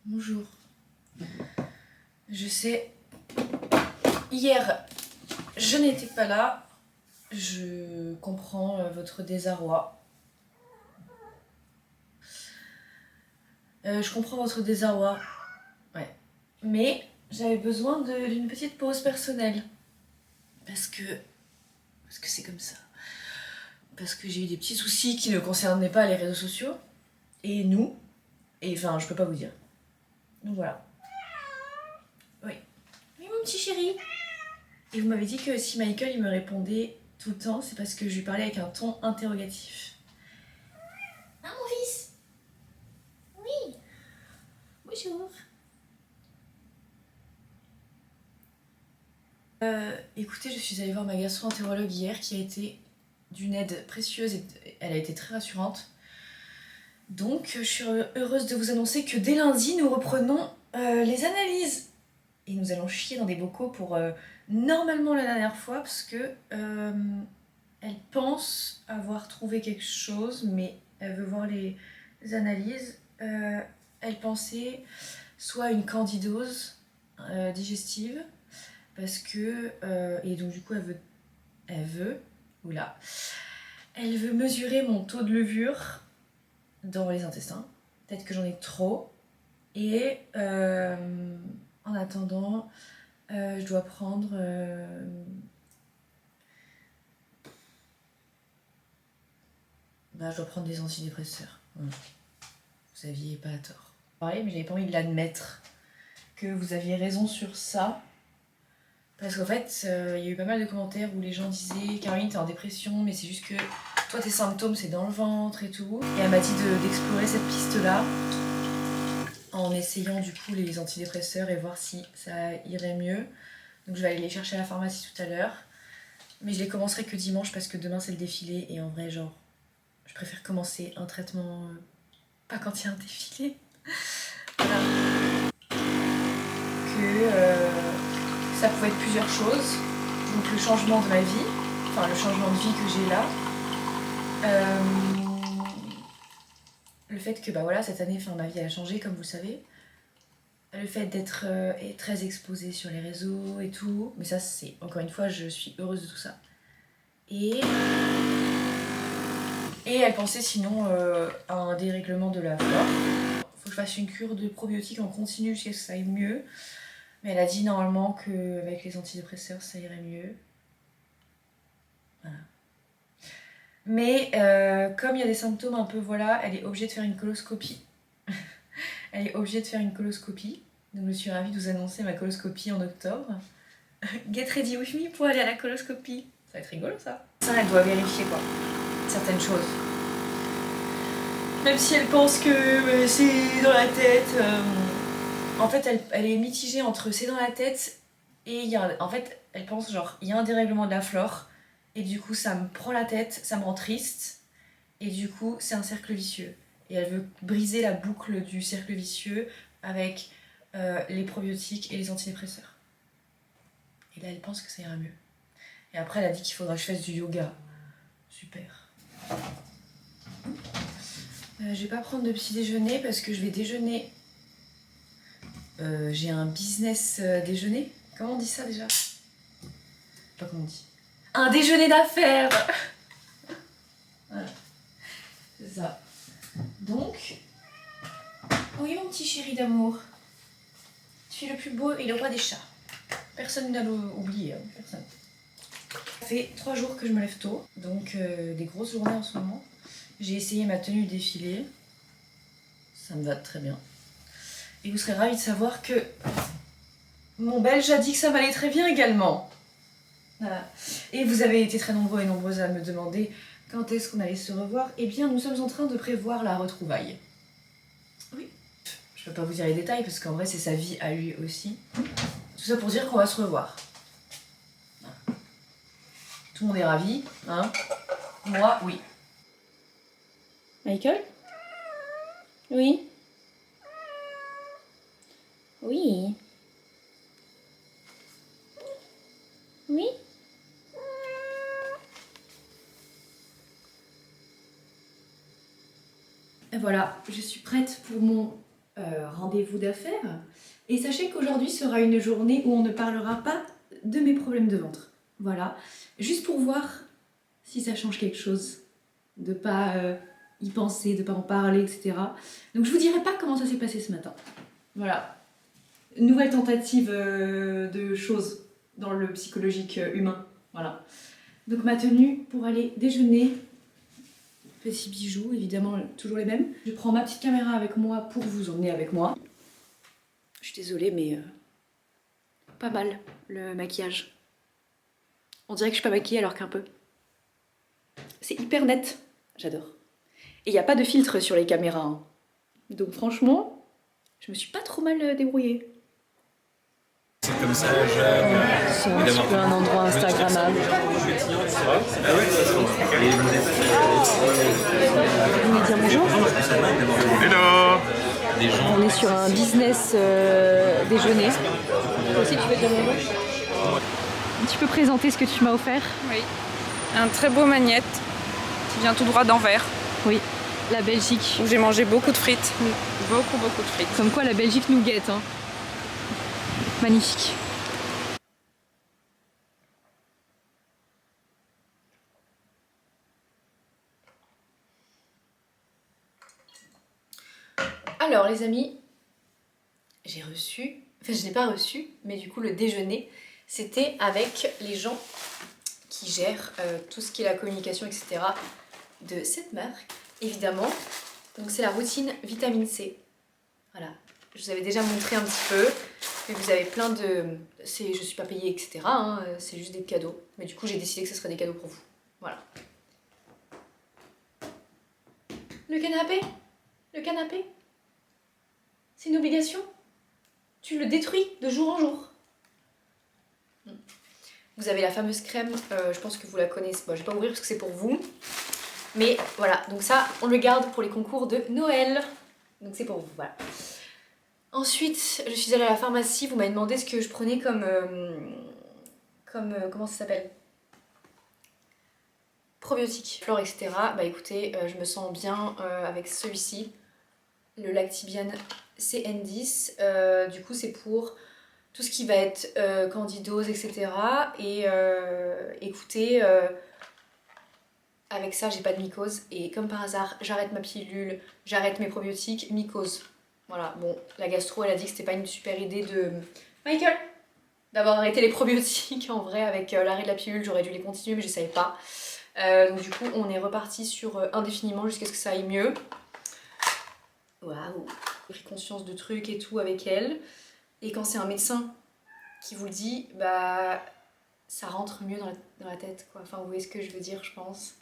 Bonjour. Je sais, hier, je n'étais pas là. Je comprends votre désarroi. Je comprends votre désarroi. Ouais. Mais j'avais besoin d'une petite pause personnelle. Parce que c'est comme ça. Parce que j'ai eu des petits soucis qui ne concernaient pas les réseaux sociaux. Et nous. Et enfin, je peux pas vous dire. Donc voilà. Oui. Oui, mon petit chéri. Et vous m'avez dit que si Michael il me répondait tout le temps, c'est parce que je lui parlais avec un ton interrogatif. Ah, mon fils. Oui. Bonjour. Écoutez, je suis allée voir ma gastro-entérologue hier qui a été d'une aide précieuse et elle a été très rassurante. Donc, je suis heureuse de vous annoncer que dès lundi, nous reprenons les analyses. Et nous allons chier dans des bocaux pour normalement la dernière fois parce que elle pense avoir trouvé quelque chose, mais elle veut voir les analyses. Elle pensait soit une candidose digestive, parce que et donc du coup elle veut mesurer mon taux de levure dans les intestins. Peut-être que j'en ai trop. Et en attendant, je dois prendre je dois prendre des antidépresseurs. Vous aviez pas tort. Pareil, mais j'avais pas envie de l'admettre que vous aviez raison sur ça. Parce qu'en fait, il y a eu pas mal de commentaires où les gens disaient Caroline, t'es en dépression, mais c'est juste que toi, tes symptômes, c'est dans le ventre et tout. Et elle m'a dit d'explorer cette piste-là en essayant du coup les antidépresseurs et voir si ça irait mieux. Donc je vais aller les chercher à la pharmacie tout à l'heure. Mais je les commencerai que dimanche parce que demain, c'est le défilé. Et en vrai, genre, je préfère commencer un traitement pas quand il y a un défilé. Voilà. Que ça pouvait être plusieurs choses. Donc le changement de ma vie, enfin le changement de vie que j'ai là. Le fait que bah voilà, cette année, ma vie elle a changé comme vous le savez. Le fait d'être très exposée sur les réseaux et tout. Mais ça c'est, encore une fois, je suis heureuse de tout ça. Et elle pensait sinon à un dérèglement de la flore. Faut que je fasse une cure de probiotiques en continu jusqu'à ce que ça aille mieux. Mais elle a dit normalement qu'avec les antidépresseurs ça irait mieux. Voilà. Mais comme il y a des symptômes un peu voilà, elle est obligée de faire une coloscopie. Elle est obligée de faire une coloscopie. Donc je suis ravie de vous annoncer ma coloscopie en octobre. Get ready with me pour aller à la coloscopie. Ça va être rigolo ça. Ça, elle doit vérifier quoi, certaines choses. Même si elle pense que c'est dans la tête. En fait, elle est mitigée entre c'est dans la tête et il y a. En fait, elle pense genre, il y a un dérèglement de la flore et du coup, ça me prend la tête, ça me rend triste et du coup, c'est un cercle vicieux. Et elle veut briser la boucle du cercle vicieux avec les probiotiques et les antidépresseurs. Et là, elle pense que ça ira mieux. Et après, elle a dit qu'il faudra que je fasse du yoga. Super. Je vais pas prendre de petit déjeuner parce que je vais déjeuner. J'ai un business déjeuner. Comment on dit ça déjà? Je sais pas comment on dit. Un déjeuner d'affaires. Voilà. C'est ça. Donc. Oui, mon petit chéri d'amour. Tu es le plus beau et le roi des chats. Personne n'a oublié, hein. Personne. Ça fait 3 jours que je me lève tôt, donc des grosses journées en ce moment. J'ai essayé ma tenue de défilé. Ça me va très bien. Et vous serez ravis de savoir que mon belge a dit que ça m'allait très bien également. Voilà. Et vous avez été très nombreux et nombreuses à me demander quand est-ce qu'on allait se revoir. Eh bien, nous sommes en train de prévoir la retrouvaille. Oui. Je peux pas vous dire les détails parce qu'en vrai, c'est sa vie à lui aussi. Tout ça pour dire qu'on va se revoir. Voilà. Tout le monde est ravi, hein? Moi, oui. Michael? Oui. Oui. Oui. Et voilà, je suis prête pour mon rendez-vous d'affaires. Et sachez qu'aujourd'hui sera une journée où on ne parlera pas de mes problèmes de ventre. Voilà, juste pour voir si ça change quelque chose, de pas y penser, de pas en parler, etc. Donc je vous dirai pas comment ça s'est passé ce matin. Voilà, nouvelle tentative de choses dans le psychologique humain. Voilà. Donc ma tenue pour aller déjeuner, petits bijoux, évidemment toujours les mêmes. Je prends ma petite caméra avec moi pour vous emmener avec moi. Je suis désolée mais pas mal le maquillage. On dirait que je suis pas maquillée alors qu'un peu. C'est hyper net, j'adore. Et il n'y a pas de filtre sur les caméras. Hein. Donc franchement, je me suis pas trop mal débrouillée. C'est comme ça, C'est un petit peu un endroit instagrammable. Vous voulez dire bonjour? Hello. On est sur un business déjeuner. Toi aussi tu veux dire bonjour? Tu peux présenter ce que tu m'as offert? Oui, un très beau magnette qui vient tout droit d'Anvers. Oui, la Belgique. Où j'ai mangé beaucoup de frites. Beaucoup de frites. Comme quoi la Belgique nous guette. Hein. Magnifique. Alors les amis, j'ai reçu, enfin je n'ai pas reçu, mais du coup le déjeuner, c'était avec les gens qui gèrent tout ce qui est la communication, etc. de cette marque, évidemment. Donc c'est la routine vitamine C. Voilà, je vous avais déjà montré un petit peu, et vous avez plein de... Je suis pas payée, etc. Hein, c'est juste des cadeaux. Mais du coup j'ai décidé que ce serait des cadeaux pour vous. Voilà. Le canapé? Le canapé? C'est une obligation. Tu le détruis de jour en jour. Vous avez la fameuse crème, je pense que vous la connaissez. Bon, je vais pas ouvrir parce que c'est pour vous. Mais voilà, donc ça, on le garde pour les concours de Noël. Donc c'est pour vous, voilà. Ensuite, je suis allée à la pharmacie. Vous m'avez demandé ce que je prenais comme... comment ça s'appelle? Probiotiques, flore, etc. Bah écoutez, je me sens bien avec celui-ci. Le Lactibian CN10, du coup c'est pour tout ce qui va être candidose, etc. Et écoutez, avec ça j'ai pas de mycose et comme par hasard j'arrête ma pilule, j'arrête mes probiotiques, mycose. Voilà, bon, la gastro elle a dit que c'était pas une super idée de... Michael, d'avoir arrêté les probiotiques en vrai avec l'arrêt de la pilule, j'aurais dû les continuer mais je savais pas. Donc du coup on est reparti sur indéfiniment jusqu'à ce que ça aille mieux. Waouh, j'ai pris conscience de trucs et tout avec elle. Et quand c'est un médecin qui vous le dit, bah ça rentre mieux dans la tête quoi. Enfin vous voyez ce que je veux dire je pense.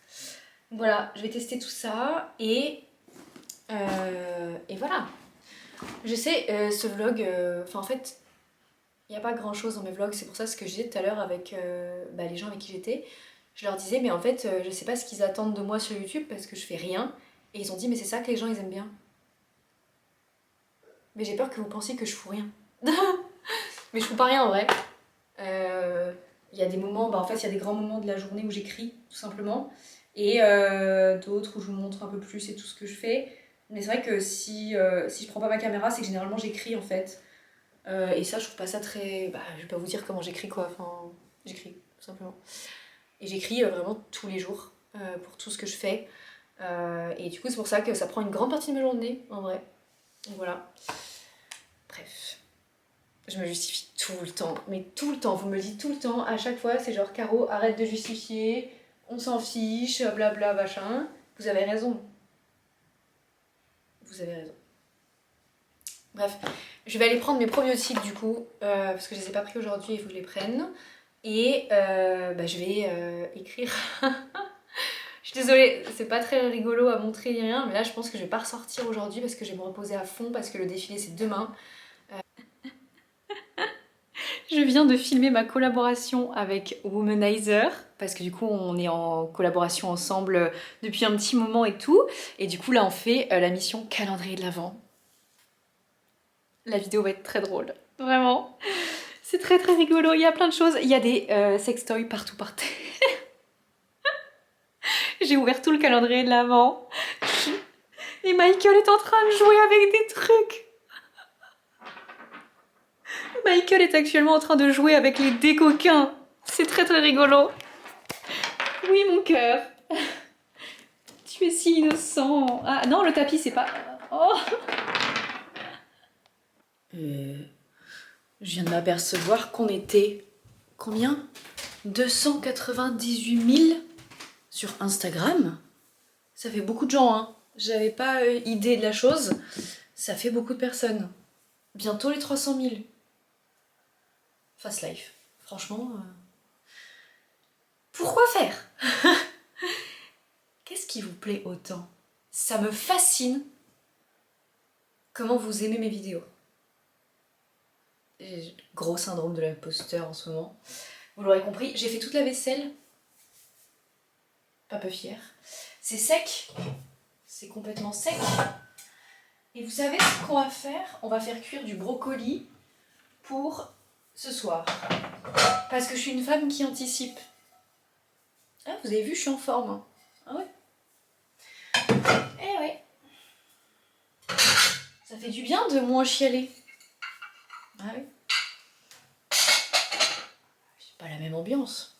Voilà, je vais tester tout ça et voilà. Je sais, ce vlog, enfin en fait, il n'y a pas grand chose dans mes vlogs, c'est pour ça ce que je disais tout à l'heure avec les gens avec qui j'étais. Je leur disais mais en fait je sais pas ce qu'ils attendent de moi sur YouTube parce que je fais rien. Et ils ont dit mais c'est ça que les gens ils aiment bien. Mais j'ai peur que vous pensiez que je fous rien. Mais je fous pas rien en vrai. Il y a des moments, en fait il y a des grands moments de la journée où j'écris tout simplement. Et d'autres où je vous montre un peu plus et tout ce que je fais. Mais c'est vrai que si je prends pas ma caméra, c'est que généralement j'écris en fait. Et ça je trouve pas ça très... je vais pas vous dire comment j'écris quoi, enfin j'écris tout simplement. Et j'écris vraiment tous les jours pour tout ce que je fais. Et du coup c'est pour ça que ça prend une grande partie de ma journée en vrai. Donc voilà. Bref. Je me justifie tout le temps. Mais tout le temps. Vous me le dites tout le temps. À chaque fois c'est genre Caro arrête de justifier. On s'en fiche. Blabla machin. Vous avez raison. Vous avez raison. Bref. Je vais aller prendre mes probiotiques du coup. Parce que je les ai pas pris aujourd'hui. Il faut que je les prenne. Et je vais écrire... Je suis désolée, c'est pas très rigolo à montrer ni rien, mais là je pense que je vais pas ressortir aujourd'hui parce que je vais me reposer à fond parce que le défilé c'est demain. Je viens de filmer ma collaboration avec Womanizer parce que du coup on est en collaboration ensemble depuis un petit moment et tout. Et du coup là on fait la mission calendrier de l'Avent. La vidéo va être très drôle, vraiment. C'est très rigolo, il y a plein de choses. Il y a des sextoys partout par terre. J'ai ouvert tout le calendrier de l'Avent. Et Michael est en train de jouer avec des trucs. Michael est actuellement en train de jouer avec les dés coquins. C'est très très rigolo. Oui, mon cœur. Tu es si innocent. Ah non, le tapis, c'est pas... Oh. Je viens de m'apercevoir qu'on était... Combien 298 000 sur Instagram. Ça fait beaucoup de gens, hein. J'avais pas idée de la chose. Ça fait beaucoup de personnes. Bientôt les 300 000. Fast life. Franchement... Pourquoi faire? Qu'est-ce qui vous plaît autant? Ça me fascine comment vous aimez mes vidéos. J'ai gros syndrome de l'imposteur en ce moment. Vous l'aurez compris, j'ai fait toute la vaisselle. Pas peu fière. C'est sec. C'est complètement sec. Et vous savez ce qu'on va faire? On va faire cuire du brocoli pour ce soir. Parce que je suis une femme qui anticipe. Ah, vous avez vu, je suis en forme. Hein. Ah ouais? Eh ouais. Ça fait du bien de moins chialer. Ah oui. C'est pas la même ambiance.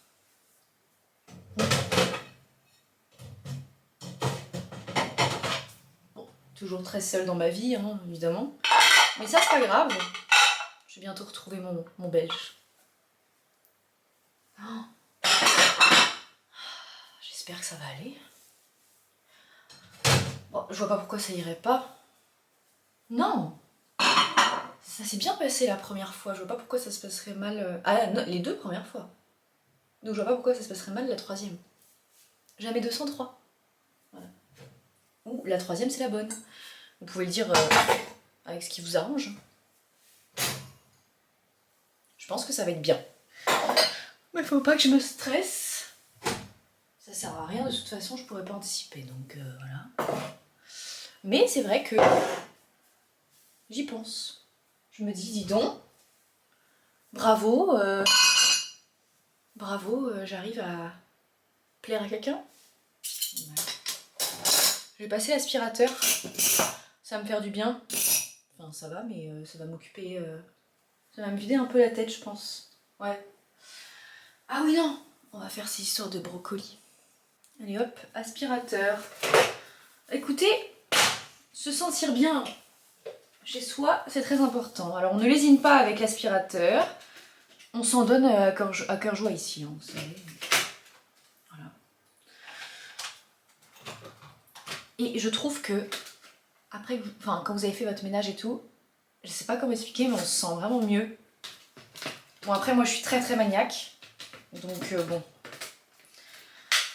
Bon, toujours très seule dans ma vie, hein, évidemment. Mais ça, c'est pas grave. Je vais bientôt retrouver mon belge. Oh. J'espère que ça va aller. Bon, je vois pas pourquoi ça irait pas. Non! Ça s'est bien passé la première fois, je vois pas pourquoi ça se passerait mal... Ah, non, les 2 premières fois. Donc je vois pas pourquoi ça se passerait mal la 3e. Jamais 203. Voilà. Ou la 3e c'est la bonne. Vous pouvez le dire avec ce qui vous arrange. Je pense que ça va être bien. Mais faut pas que je me stresse. Ça sert à rien, de toute façon je pourrais pas anticiper, donc voilà. Mais c'est vrai que j'y pense. Je me dis, dis donc, bravo, j'arrive à plaire à quelqu'un. Ouais. Je vais passer l'aspirateur, ça va me faire du bien. Enfin ça va, mais ça va m'occuper, ça va me vider un peu la tête je pense. Ouais. Ah oui non, on va faire ces histoires de brocoli. Allez hop, aspirateur. Écoutez, se sentir bien chez soi, c'est très important. Alors on ne lésine pas avec l'aspirateur. On s'en donne à cœur joie ici, hein, vous savez. Voilà. Et je trouve que, après, quand vous avez fait votre ménage et tout, je sais pas comment expliquer, mais on se sent vraiment mieux. Bon après moi je suis très très maniaque. Donc bon,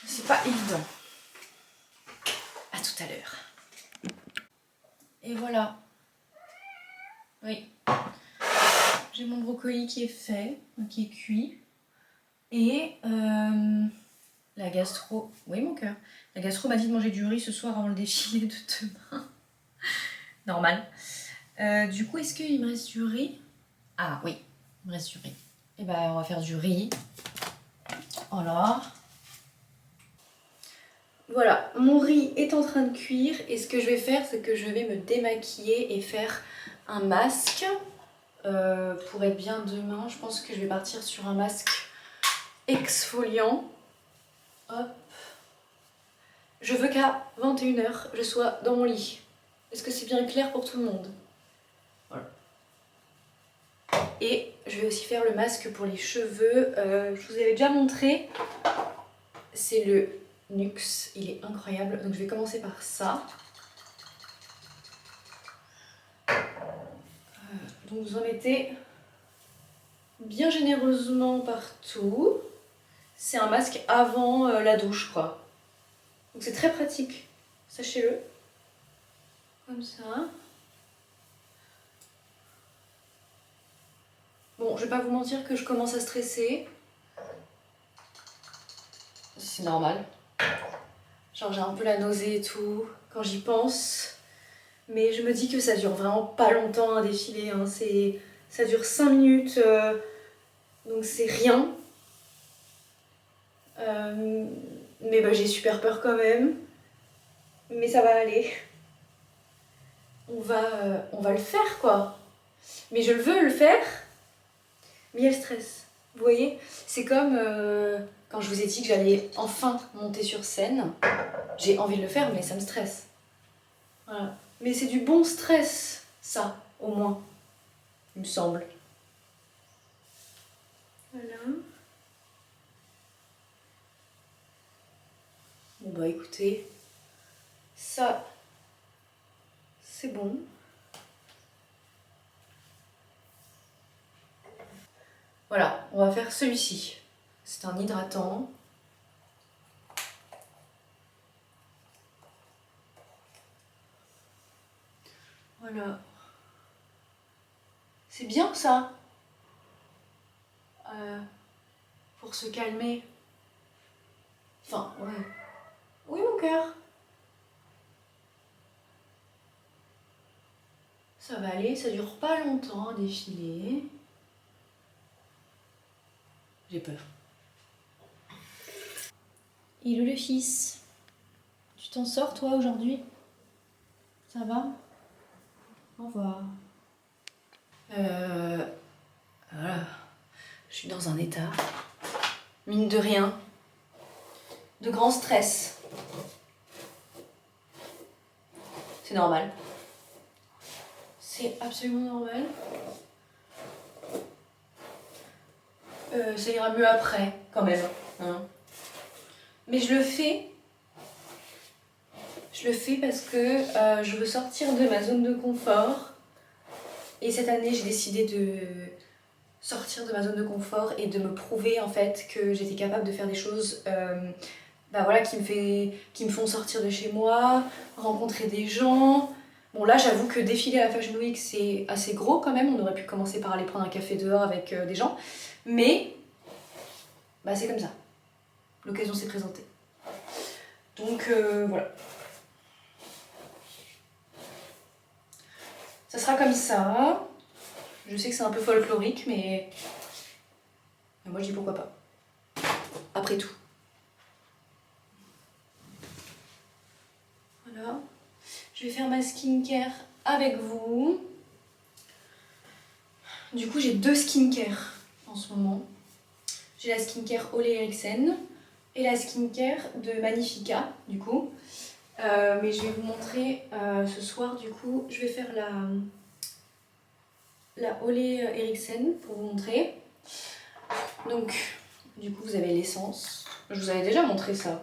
c'est pas évident. À tout à l'heure. Et voilà. Oui. J'ai mon brocoli qui est fait, qui est cuit. Et la gastro... Oui mon cœur. La gastro m'a dit de manger du riz ce soir avant le défilé de demain. Normal. Du coup, est-ce qu'il me reste du riz? Ah oui, il me reste du riz. Et ben on va faire du riz. Voilà. Voilà, mon riz est en train de cuire et ce que je vais faire, c'est que je vais me démaquiller et faire un masque pour être bien demain. Je pense que je vais partir sur un masque exfoliant. Hop. Je veux qu'à 21 h, je sois dans mon lit. Est-ce que c'est bien clair pour tout le monde? Voilà. Et je vais aussi faire le masque pour les cheveux. Je vous avais déjà montré. C'est le Nuxe, il est incroyable. Donc je vais commencer par ça. Donc vous en mettez bien généreusement partout. C'est un masque avant la douche, quoi. Donc c'est très pratique, sachez-le. Comme ça. Bon, je vais pas vous mentir que je commence à stresser. C'est normal. Genre j'ai un peu la nausée et tout quand j'y pense. Mais je me dis que ça dure vraiment pas longtemps un défilé. Hein. Ça dure 5 minutes. Donc c'est rien. Mais bah, j'ai super peur quand même. Mais ça va aller. On va le faire quoi. Mais je veux le faire mais elle stresse. Vous voyez, c'est comme quand je vous ai dit que j'allais enfin monter sur scène. J'ai envie de le faire, mais ça me stresse. Voilà. Mais c'est du bon stress, ça, au moins, il me semble. Voilà. Bon bah écoutez, ça, c'est bon. Voilà, on va faire celui-ci. C'est un hydratant. Voilà. C'est bien ça. Pour se calmer. Enfin, ouais. Oui, mon cœur. Ça va aller, ça dure pas longtemps à défiler. J'ai peur. Hello le fils. Tu t'en sors toi aujourd'hui? Ça va? Au revoir. Voilà. Je suis dans un état, mine de rien, de grand stress. C'est normal. C'est absolument normal. Ça ira mieux après, quand même. Hein. Mais je le fais. Je le fais parce que je veux sortir de ma zone de confort. Et cette année, j'ai décidé de sortir de ma zone de confort et de me prouver en fait que j'étais capable de faire des choses bah voilà, qui me font sortir de chez moi, rencontrer des gens. Bon là j'avoue que défiler à la Fashion Week c'est assez gros quand même, on aurait pu commencer par aller prendre un café dehors avec des gens, mais bah c'est comme ça, l'occasion s'est présentée. Donc voilà. Ça sera comme ça, je sais que c'est un peu folklorique mais moi je dis pourquoi pas, après tout. Voilà. Je vais faire ma skincare avec vous. Du coup, j'ai deux skincare en ce moment. J'ai la skincare Ole Henriksen et la skincare de Magnifica, du coup. Mais je vais vous montrer ce soir, du coup, je vais faire la Ole Henriksen pour vous montrer. Donc, du coup, vous avez l'essence. Je vous avais déjà montré ça.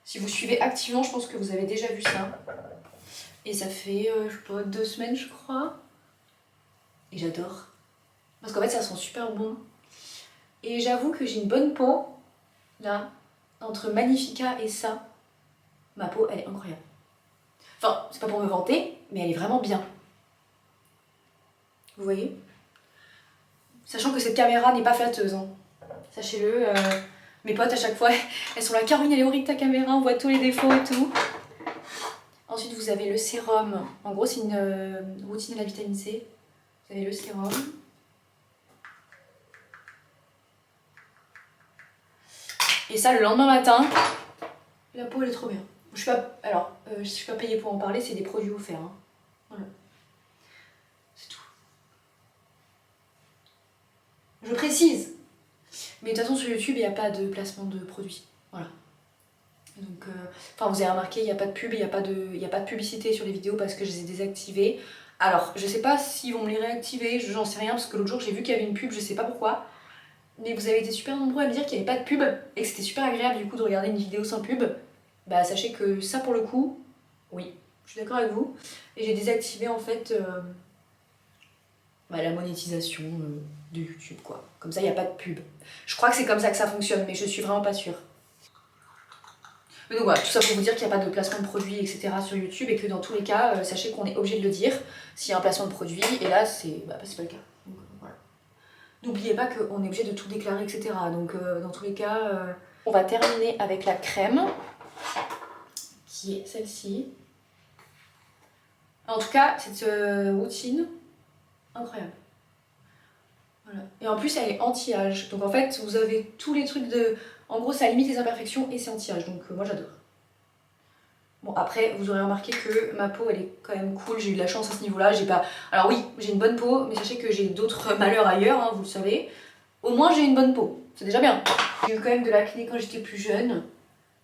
Si vous suivez activement, je pense que vous avez déjà vu ça. Et ça fait, je sais pas, 2 semaines, je crois. Et j'adore. Parce qu'en fait, ça sent super bon. Et j'avoue que j'ai une bonne peau. Là, entre Magnifica et ça, ma peau, elle est incroyable. Enfin, c'est pas pour me vanter, mais elle est vraiment bien. Vous voyez? Sachant que cette caméra n'est pas flatteuse. Hein. Sachez-le, mes potes, à chaque fois, elles sont là. Caroline, elle est horrible ta caméra, on voit tous les défauts et tout. Ensuite, vous avez le sérum. En gros, c'est une routine à la vitamine C. Vous avez le sérum. Et ça, le lendemain matin, la peau, elle est trop bien. Je suis pas payée pour en parler, c'est des produits offerts. Hein. Voilà. C'est tout. Je précise. Mais de toute façon, sur YouTube, il n'y a pas de placement de produits. Voilà. Donc, vous avez remarqué, il n'y a pas de pub, il n'y a pas de publicité sur les vidéos parce que je les ai désactivées. Alors, je sais pas s'ils vont me les réactiver, j'en sais rien, parce que l'autre jour, j'ai vu qu'il y avait une pub, je sais pas pourquoi. Mais vous avez été super nombreux à me dire qu'il n'y avait pas de pub et que c'était super agréable du coup de regarder une vidéo sans pub. Bah sachez que ça pour le coup, oui, je suis d'accord avec vous. Et j'ai désactivé en fait la monétisation de YouTube quoi. Comme ça il n'y a pas de pub. Je crois que c'est comme ça que ça fonctionne mais je suis vraiment pas sûre. Mais donc voilà, tout ça pour vous dire qu'il n'y a pas de placement de produits etc sur YouTube et que dans tous les cas, sachez qu'on est obligé de le dire s'il y a un placement de produit et là c'est pas le cas. Donc, voilà. N'oubliez pas qu'on est obligé de tout déclarer, etc. Donc dans tous les cas, on va terminer avec la crème, qui est celle-ci. En tout cas, cette routine, incroyable. Voilà. Et en plus, elle est anti-âge. Donc en fait, vous avez tous les trucs de... En gros, ça limite les imperfections et c'est anti-âge. Donc moi, j'adore. Bon, après, vous aurez remarqué que ma peau, elle est quand même cool. J'ai eu de la chance à ce niveau-là. J'ai pas... Alors oui, j'ai une bonne peau, mais sachez que j'ai d'autres malheurs ailleurs, hein, vous le savez. Au moins, j'ai une bonne peau. C'est déjà bien. J'ai eu quand même de l'acné quand j'étais plus jeune.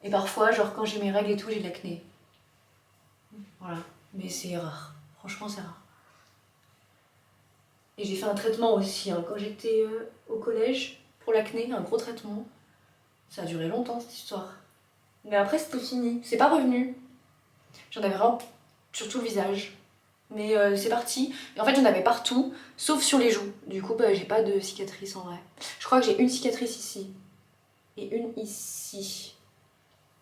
Et parfois, genre quand j'ai mes règles et tout, j'ai de l'acné. Voilà. Mais c'est rare. Franchement, c'est rare. Et j'ai fait un traitement aussi, hein, quand j'étais au collège, pour l'acné, un gros traitement. Ça a duré longtemps, cette histoire. Mais après, c'était fini. C'est pas revenu. J'en avais vraiment sur tout le visage. Mais c'est parti. Et en fait, j'en avais partout, sauf sur les joues. Du coup, bah, j'ai pas de cicatrice en vrai. Je crois que j'ai une cicatrice ici. Et une ici.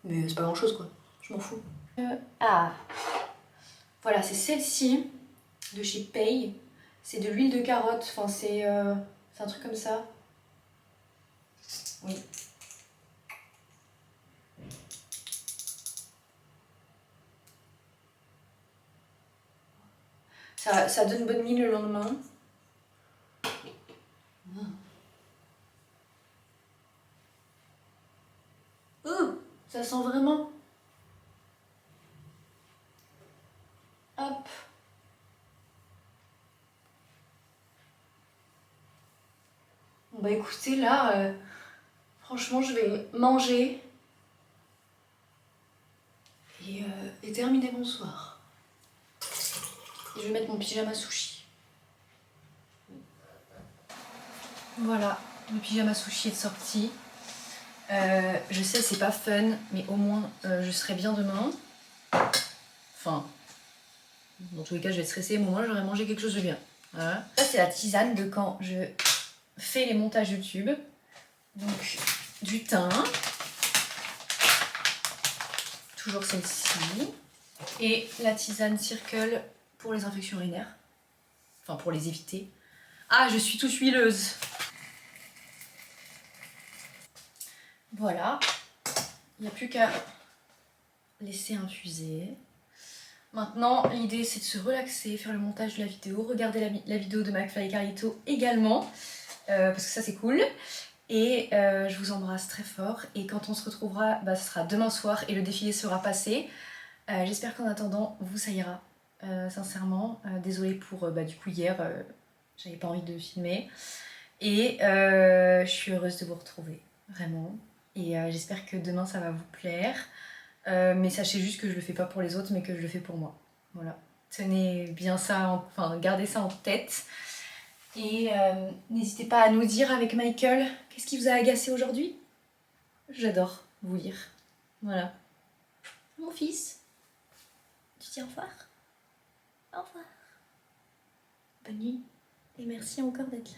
Mais c'est pas grand chose, quoi. Je m'en fous. Ah. Voilà, c'est celle-ci, de chez Pay. C'est de l'huile de carotte. Enfin, c'est un truc comme ça. Oui. Ça donne bonne mine le lendemain. Ça sent vraiment. Hop. Bon bah écoutez, là, franchement, je vais manger et terminer mon soir. Et je vais mettre mon pyjama sushi. Voilà, le pyjama sushi est sorti. Je sais, c'est pas fun, mais au moins je serai bien demain. Enfin, dans tous les cas, je vais être stressée, mais au moins j'aurai mangé quelque chose de bien. Voilà. Ça, c'est la tisane de quand je fais les montages YouTube. Donc, du thym. Toujours celle-ci. Et la tisane Circle pour les infections urinaires. Enfin, pour les éviter. Ah, je suis toute huileuse. Voilà. Il n'y a plus qu'à laisser infuser. Maintenant, l'idée c'est de se relaxer, faire le montage de la vidéo, regarder la vidéo de McFly et Carlito également, parce que ça c'est cool. Et je vous embrasse très fort. Et quand on se retrouvera, bah, ce sera demain soir et le défilé sera passé. J'espère qu'en attendant, vous ça ira. Sincèrement, désolée pour du coup hier, j'avais pas envie de filmer. Et je suis heureuse de vous retrouver, vraiment. Et j'espère que demain ça va vous plaire. Mais sachez juste que je le fais pas pour les autres, mais que je le fais pour moi. Voilà. Tenez bien ça, enfin gardez ça en tête. Et n'hésitez pas à nous dire avec Michael, qu'est-ce qui vous a agacé aujourd'hui? J'adore vous lire. Voilà. Mon fils, tu dis au revoir? Au revoir. Bonne nuit. Et merci encore d'être là.